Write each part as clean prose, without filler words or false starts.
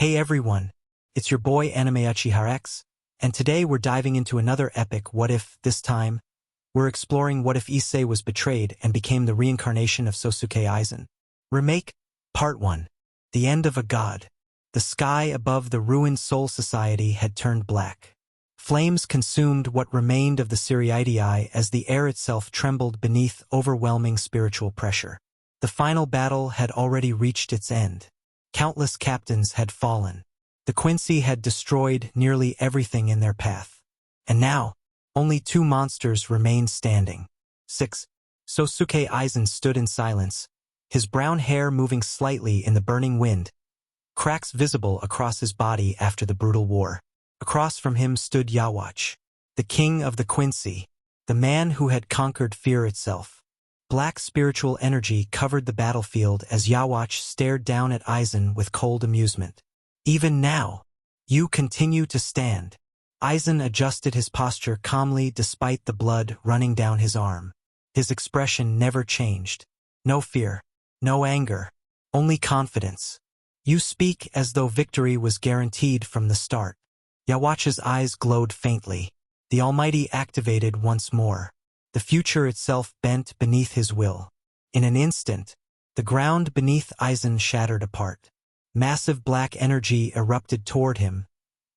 Hey everyone, it's your boy Anime Uchiha, and today we're diving into another epic What If. This time, we're exploring what if Issei was betrayed and became the reincarnation of Sōsuke Aizen. Remake, Part 1. The End of a God. The sky above the ruined Soul Society had turned black. Flames consumed what remained of the Siriidii as the air itself trembled beneath overwhelming spiritual pressure. The final battle had already reached its end. Countless captains had fallen. The Quincy had destroyed nearly everything in their path. And now, only two monsters remained standing. 6. Sōsuke Aizen stood in silence, his brown hair moving slightly in the burning wind, cracks visible across his body after the brutal war. Across from him stood Yhwach, the king of the Quincy, the man who had conquered fear itself. Black spiritual energy covered the battlefield as Yhwach stared down at Aizen with cold amusement. Even now, you continue to stand. Aizen adjusted his posture calmly despite the blood running down his arm. His expression never changed. No fear, no anger, only confidence. You speak as though victory was guaranteed from the start. Yhwach's eyes glowed faintly. The Almighty activated once more. The future itself bent beneath his will. In an instant, the ground beneath Aizen shattered apart. Massive black energy erupted toward him,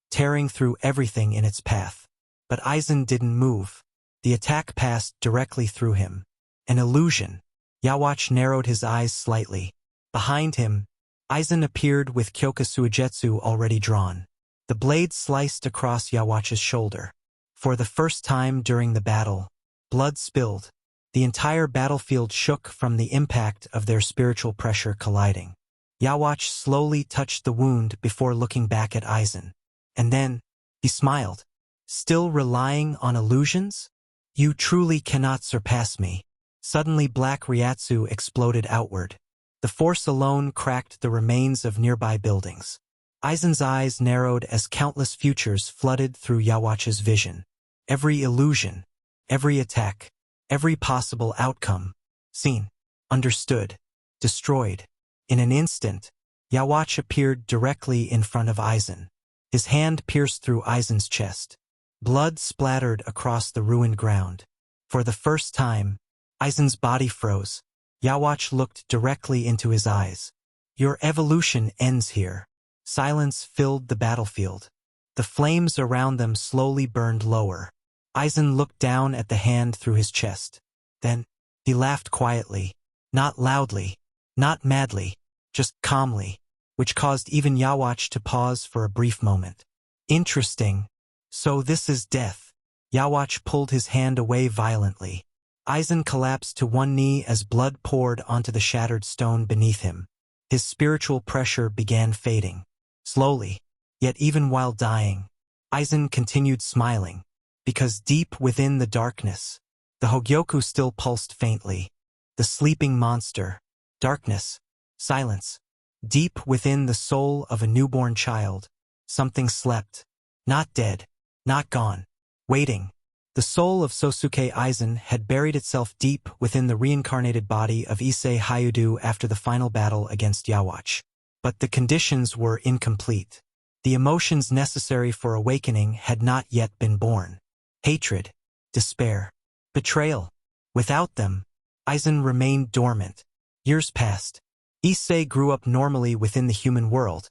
tearing through everything in its path. But Aizen didn't move. The attack passed directly through him. An illusion. Yhwach narrowed his eyes slightly. Behind him, Aizen appeared with Kyoka Suigetsu already drawn. The blade sliced across Yhwach's shoulder. For the first time during the battle, blood spilled. The entire battlefield shook from the impact of their spiritual pressure colliding. Yhwach slowly touched the wound before looking back at Aizen. And then, he smiled. Still relying on illusions? You truly cannot surpass me. Suddenly black Ryatsu exploded outward. The force alone cracked the remains of nearby buildings. Aizen's eyes narrowed as countless futures flooded through Yhwach's vision. Every illusion, every attack, every possible outcome, seen, understood, destroyed. In an instant, Yhwach appeared directly in front of Aizen. His hand pierced through Aizen's chest. Blood splattered across the ruined ground. For the first time, Aizen's body froze. Yhwach looked directly into his eyes. Your evolution ends here. Silence filled the battlefield. The flames around them slowly burned lower. Aizen looked down at the hand through his chest. Then, he laughed quietly, not loudly, not madly, just calmly, which caused even Yhwach to pause for a brief moment. Interesting. So this is death. Yhwach pulled his hand away violently. Aizen collapsed to one knee as blood poured onto the shattered stone beneath him. His spiritual pressure began fading. Slowly, yet even while dying, Aizen continued smiling, because deep within the darkness, the Hogyoku still pulsed faintly. The sleeping monster, darkness, silence. Deep within the soul of a newborn child, something slept. Not dead, not gone, waiting. The soul of Sōsuke Aizen had buried itself deep within the reincarnated body of Issei Hayudu after the final battle against Yhwach. But the conditions were incomplete. The emotions necessary for awakening had not yet been born. Hatred, despair, betrayal. Without them, Aizen remained dormant. Years passed. Issei grew up normally within the human world,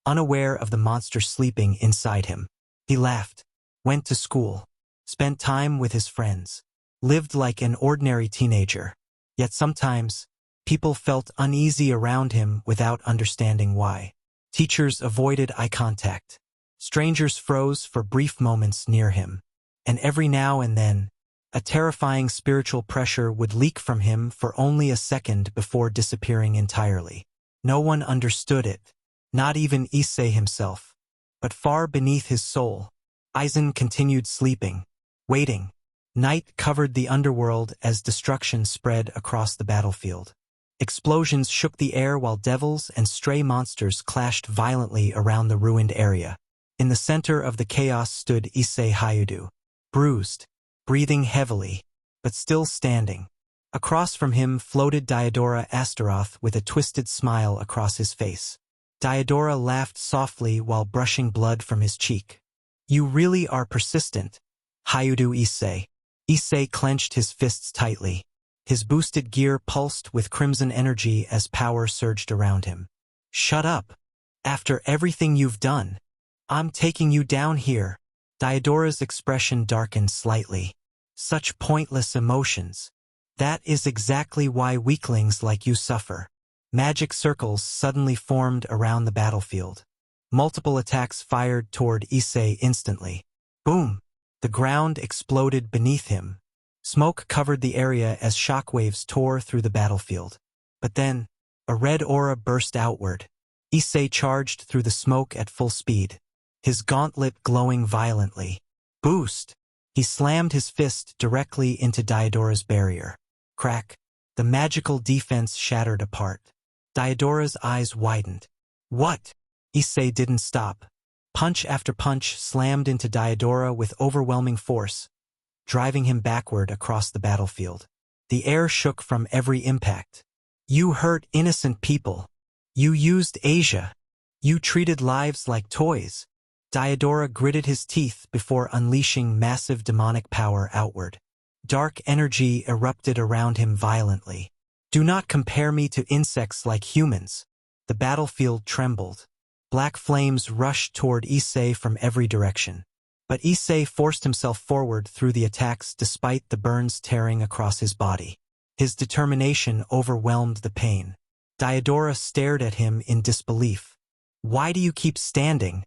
unaware of the monster sleeping inside him. He laughed, went to school, spent time with his friends, lived like an ordinary teenager. Yet sometimes, people felt uneasy around him without understanding why. Teachers avoided eye contact. Strangers froze for brief moments near him. And every now and then, a terrifying spiritual pressure would leak from him for only a second before disappearing entirely. No one understood it, not even Issei himself. But far beneath his soul, Aizen continued sleeping, waiting. Night covered the underworld as destruction spread across the battlefield. Explosions shook the air while devils and stray monsters clashed violently around the ruined area. In the center of the chaos stood Issei Hayudu, bruised, breathing heavily, but still standing. Across from him floated Diodora Astaroth with a twisted smile across his face. Diodora laughed softly while brushing blood from his cheek. You really are persistent, Hayudu Issei. Issei clenched his fists tightly. His boosted gear pulsed with crimson energy as power surged around him. Shut up. After everything you've done, I'm taking you down here. Diodora's expression darkened slightly. Such pointless emotions. That is exactly why weaklings like you suffer. Magic circles suddenly formed around the battlefield. Multiple attacks fired toward Issei instantly. Boom! The ground exploded beneath him. Smoke covered the area as shockwaves tore through the battlefield. But then, a red aura burst outward. Issei charged through the smoke at full speed, his gauntlet glowing violently. Boost! He slammed his fist directly into Diodora's barrier. Crack! The magical defense shattered apart. Diodora's eyes widened. What? Issei didn't stop. Punch after punch slammed into Diodora with overwhelming force, driving him backward across the battlefield. The air shook from every impact. You hurt innocent people. You used Asia. You treated lives like toys. Diodora gritted his teeth before unleashing massive demonic power outward. Dark energy erupted around him violently. Do not compare me to insects like humans. The battlefield trembled. Black flames rushed toward Issei from every direction. But Issei forced himself forward through the attacks despite the burns tearing across his body. His determination overwhelmed the pain. Diodora stared at him in disbelief. Why do you keep standing?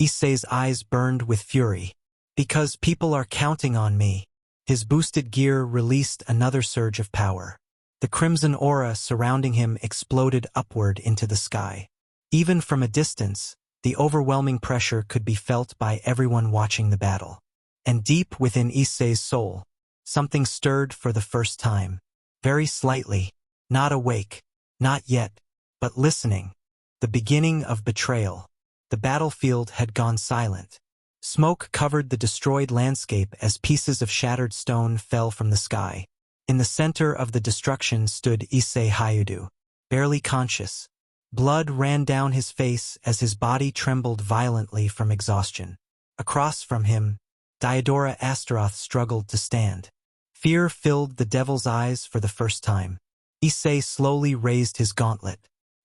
Issei's eyes burned with fury. Because people are counting on me. His boosted gear released another surge of power. The crimson aura surrounding him exploded upward into the sky. Even from a distance, the overwhelming pressure could be felt by everyone watching the battle. And deep within Issei's soul, something stirred for the first time. Very slightly, not awake, not yet, but listening. The beginning of betrayal. The battlefield had gone silent. Smoke covered the destroyed landscape as pieces of shattered stone fell from the sky. In the center of the destruction stood Issei Hayudu, barely conscious. Blood ran down his face as his body trembled violently from exhaustion. Across from him, Diodora Astaroth struggled to stand. Fear filled the devil's eyes for the first time. Issei slowly raised his gauntlet.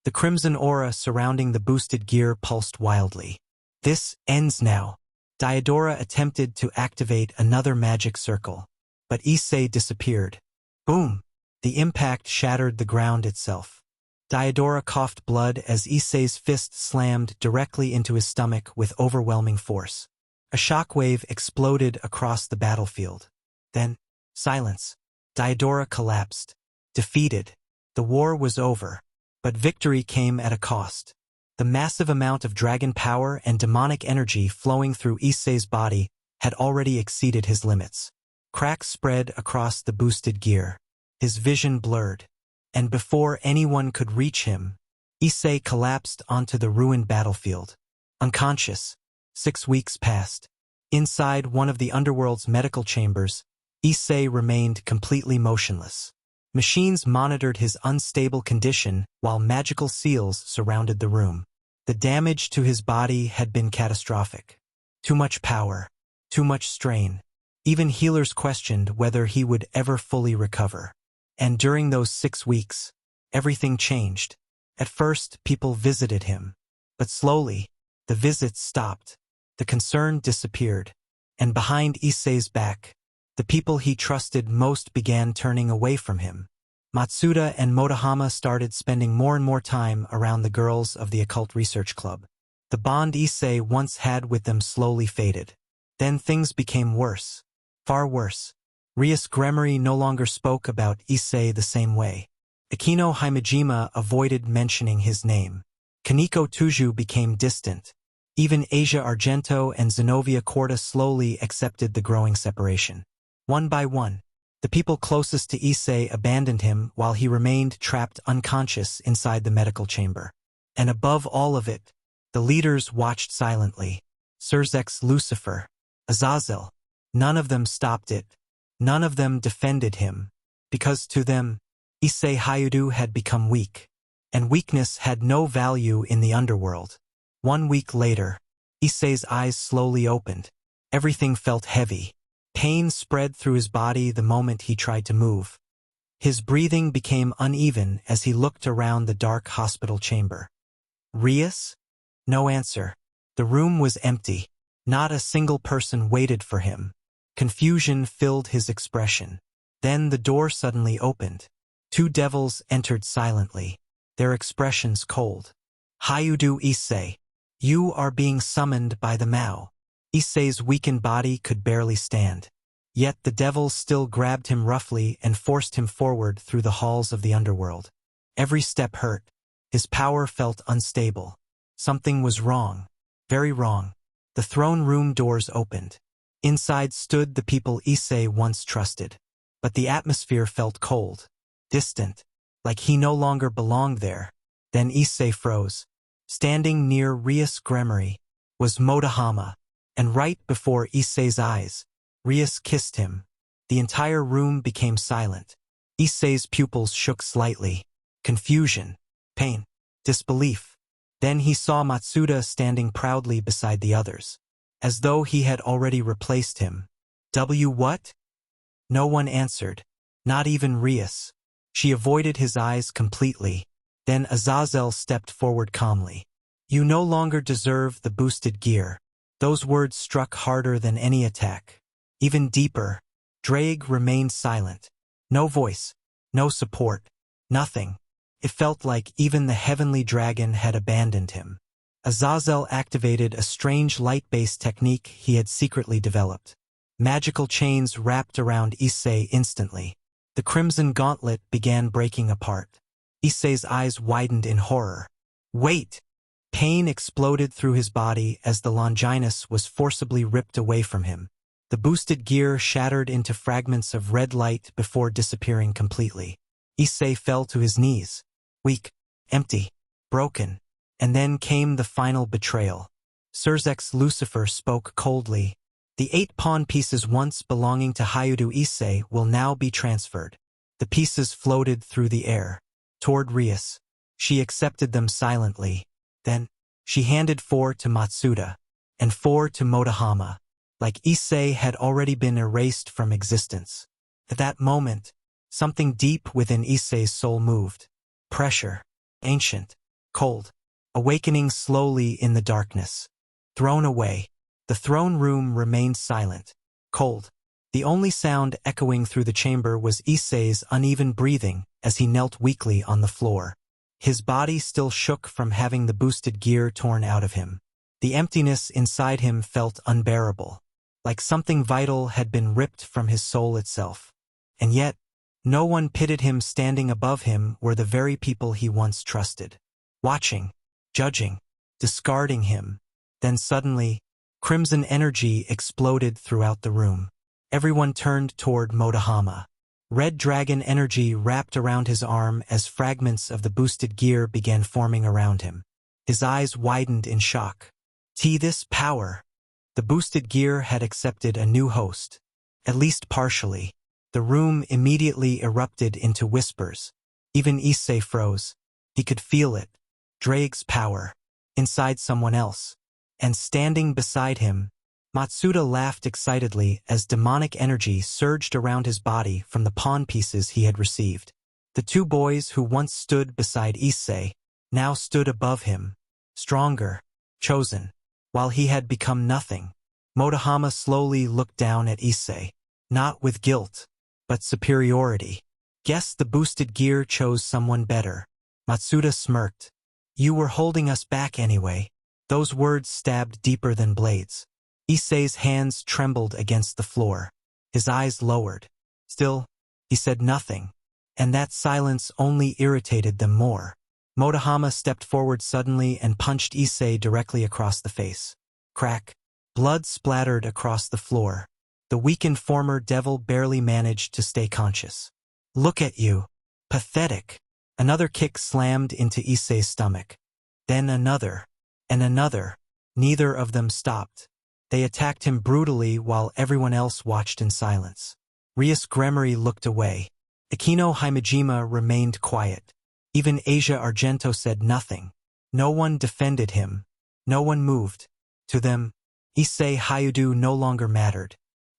The crimson aura surrounding the boosted gear pulsed wildly. This ends now. Diodora attempted to activate another magic circle, but Issei disappeared. Boom! The impact shattered the ground itself. Diodora coughed blood as Issei's fist slammed directly into his stomach with overwhelming force. A shockwave exploded across the battlefield. Then, silence. Diodora collapsed. Defeated. The war was over. But victory came at a cost. The massive amount of dragon power and demonic energy flowing through Issei's body had already exceeded his limits. Cracks spread across the boosted gear. His vision blurred. And before anyone could reach him, Issei collapsed onto the ruined battlefield. Unconscious. 6 weeks passed. Inside one of the underworld's medical chambers, Issei remained completely motionless. Machines monitored his unstable condition while magical seals surrounded the room. The damage to his body had been catastrophic. Too much power. Too much strain. Even healers questioned whether he would ever fully recover. And during those 6 weeks, everything changed. At first, people visited him. But slowly, the visits stopped. The concern disappeared. And behind Issei's back, the people he trusted most began turning away from him. Matsuda and Motohama started spending more and more time around the girls of the Occult Research Club. The bond Issei once had with them slowly faded. Then things became worse. Far worse. Rias Gremory no longer spoke about Issei the same way. Akino Himejima avoided mentioning his name. Kaneko Tuju became distant. Even Asia Argento and Zenobia Corda slowly accepted the growing separation. One by one, the people closest to Issei abandoned him while he remained trapped unconscious inside the medical chamber. And above all of it, the leaders watched silently. Surzex Lucifer, Azazel. None of them stopped it. None of them defended him. Because to them, Issei Hayudu had become weak. and weakness had no value in the underworld. 1 week later, Issei's eyes slowly opened. Everything felt heavy. Pain spread through his body the moment he tried to move. His breathing became uneven as he looked around the dark hospital chamber. Rias? No answer. The room was empty. Not a single person waited for him. Confusion filled his expression. Then the door suddenly opened. 2 devils entered silently, their expressions cold. Hayudu Issei. You are being summoned by the Mao. Issei's weakened body could barely stand. Yet the devils still grabbed him roughly and forced him forward through the halls of the underworld. Every step hurt. His power felt unstable. Something was wrong. Very wrong. The throne room doors opened. Inside stood the people Issei once trusted. But the atmosphere felt cold, distant, like he no longer belonged there. Then Issei froze. Standing near Rias' gremmery was Motohama, and right before Issei's eyes, Rias kissed him. The entire room became silent. Issei's pupils shook slightly. Confusion, pain, disbelief. Then he saw Matsuda standing proudly beside the others, as though he had already replaced him. What? No one answered, not even Rias. She avoided his eyes completely. Then Azazel stepped forward calmly. You no longer deserve the boosted gear. Those words struck harder than any attack. Even deeper, Drake remained silent. No voice, no support, nothing. It felt like even the heavenly dragon had abandoned him. Azazel activated a strange light-based technique he had secretly developed. Magical chains wrapped around Issei instantly. The crimson gauntlet began breaking apart. Issei's eyes widened in horror. Wait! Pain exploded through his body as the Longinus was forcibly ripped away from him. The boosted gear shattered into fragments of red light before disappearing completely. Issei fell to his knees. Weak, empty, broken. And then came the final betrayal. Surzek's Lucifer spoke coldly. The 8 pawn pieces once belonging to Hayudu Issei will now be transferred. The pieces floated through the air, toward Rias. She accepted them silently. Then, she handed 4 to Matsuda, and 4 to Motohama, like Issei had already been erased from existence. At that moment, something deep within Issei's soul moved. Pressure, ancient, cold, awakening slowly in the darkness. Thrown away. The throne room remained silent, cold. The only sound echoing through the chamber was Issei's uneven breathing as he knelt weakly on the floor. His body still shook from having the boosted gear torn out of him. The emptiness inside him felt unbearable, like something vital had been ripped from his soul itself. And yet, no one pitied him. Standing above him were the very people he once trusted, watching, judging, discarding him. Then suddenly, crimson energy exploded throughout the room. Everyone turned toward Motohama. Red dragon energy wrapped around his arm as fragments of the boosted gear began forming around him. His eyes widened in shock. This power! The boosted gear had accepted a new host. At least partially. The room immediately erupted into whispers. Even Issei froze. He could feel it. Drake's power. Inside someone else. And standing beside him, Matsuda laughed excitedly as demonic energy surged around his body from the pawn pieces he had received. The 2 boys who once stood beside Issei now stood above him, stronger, chosen, while he had become nothing. Motohama slowly looked down at Issei, not with guilt, but superiority. Guess the boosted gear chose someone better. Matsuda smirked. You were holding us back anyway. Those words stabbed deeper than blades. Issei's hands trembled against the floor. His eyes lowered. Still, he said nothing, and that silence only irritated them more. Motohama stepped forward suddenly and punched Issei directly across the face. Crack. Blood splattered across the floor. The weakened former devil barely managed to stay conscious. Look at you. Pathetic. Another kick slammed into Issei's stomach. Then another. And another. Neither of them stopped. They attacked him brutally while everyone else watched in silence. Rias Gremory looked away. Akino Himejima remained quiet. Even Asia Argento said nothing. No one defended him. No one moved. To them, Issei Hayudu no longer mattered.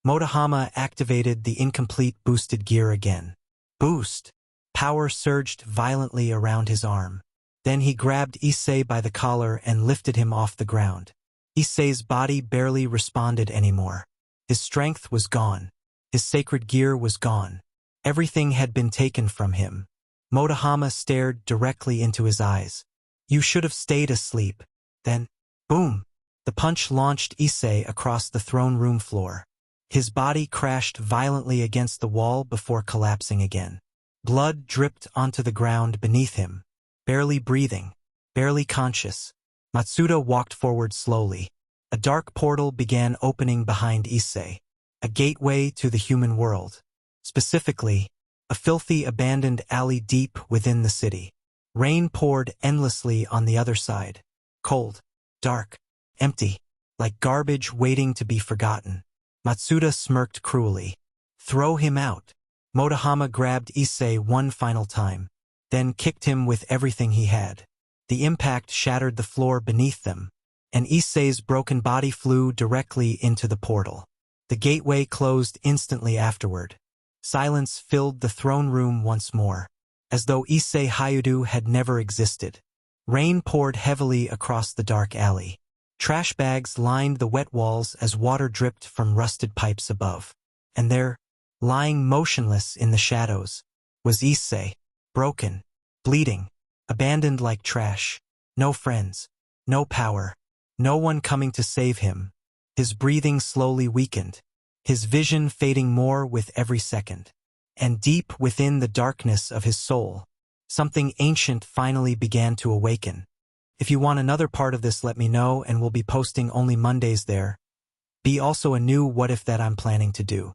Motohama activated the incomplete boosted gear again. Boost! Power surged violently around his arm. Then he grabbed Issei by the collar and lifted him off the ground. Issei's body barely responded anymore. His strength was gone. His sacred gear was gone. Everything had been taken from him. Motohama stared directly into his eyes. You should have stayed asleep. Then, boom! The punch launched Issei across the throne room floor. His body crashed violently against the wall before collapsing again. Blood dripped onto the ground beneath him. Barely breathing, barely conscious, Matsuda walked forward slowly. A dark portal began opening behind Issei. A gateway to the human world. Specifically, a filthy abandoned alley deep within the city. Rain poured endlessly on the other side. Cold, dark, empty, like garbage waiting to be forgotten. Matsuda smirked cruelly. Throw him out. Motohama grabbed Issei one final time, then kicked him with everything he had. The impact shattered the floor beneath them, and Issei's broken body flew directly into the portal. The gateway closed instantly afterward. Silence filled the throne room once more, as though Issei Hayudu had never existed. Rain poured heavily across the dark alley. Trash bags lined the wet walls as water dripped from rusted pipes above. And there, lying motionless in the shadows, was Issei, broken, bleeding, abandoned like trash. No friends, no power, no one coming to save him. His breathing slowly weakened, his vision fading more with every second. And deep within the darkness of his soul, something ancient finally began to awaken. If you want another part of this, let me know, and we'll be posting only Mondays there. Be also a new what if that I'm planning to do.